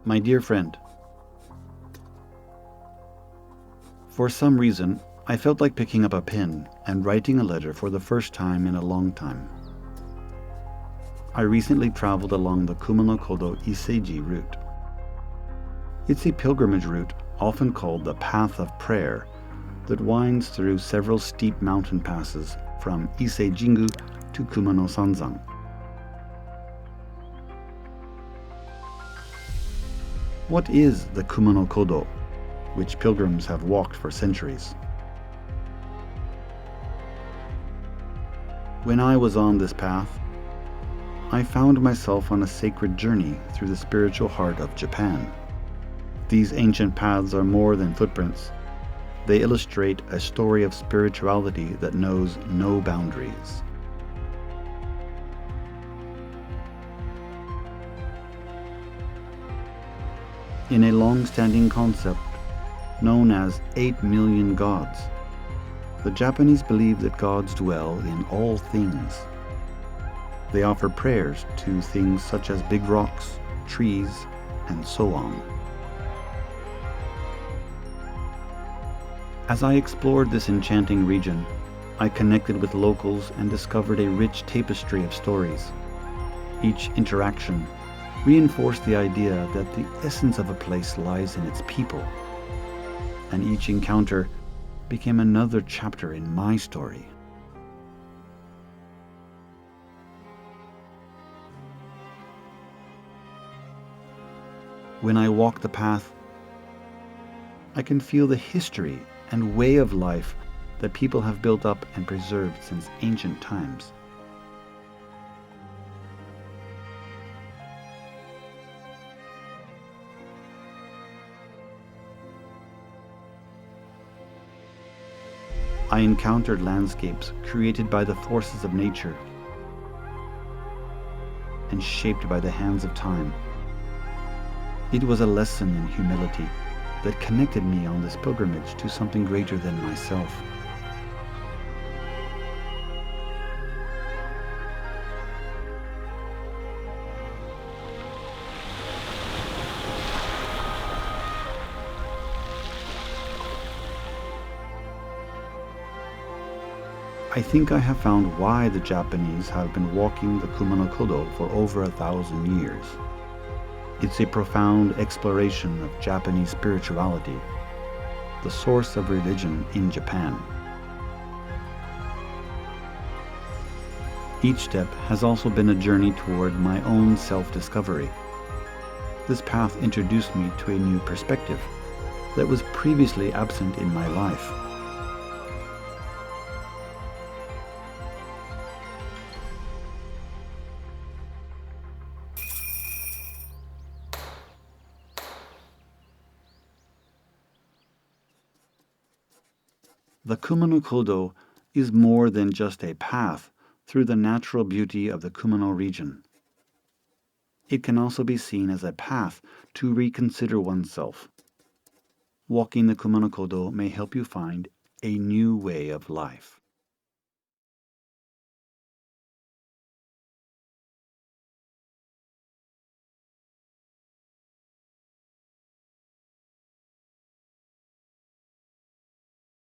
My dear friend, for some reason, I felt like picking up a pen and writing a letter for the first time in a long time. I recently traveled along the Kumano Kodo Iseji route. It's a pilgrimage route often called the Path of Prayer that winds through several steep mountain passes from Ise-jingu to Kumano Sanzan. What is the Kumano Kodo, which pilgrims have walked for centuries? When I was on this path, I found myself on a sacred journey through the spiritual heart of Japan. These ancient paths are more than footprints. They illustrate a story of spirituality that knows no boundaries. In a long-standing concept known as 8 million gods, the Japanese believe that gods dwell in all things. They offer prayers to things such as big rocks, trees, and so on. As I explored this enchanting region, I connected with locals and discovered a rich tapestry of stories. Each interaction reinforced the idea that the essence of a place lies in its people, and each encounter became another chapter in my story. When I walk the path, I can feel the history and way of life that people have built up and preserved since ancient times. I encountered landscapes created by the forces of nature and shaped by the hands of time. It was a lesson in humility that connected me on this pilgrimage to something greater than myself. I think I have found why the Japanese have been walking the Kumano Kodo for over 1,000 years. It's a profound exploration of Japanese spirituality, the source of religion in Japan. Each step has also been a journey toward my own self-discovery. This path introduced me to a new perspective that was previously absent in my life. The Kumano Kodo is more than just a path through the natural beauty of the Kumano region. It can also be seen as a path to reconsider oneself. Walking the Kumano Kodo may help you find a new way of life.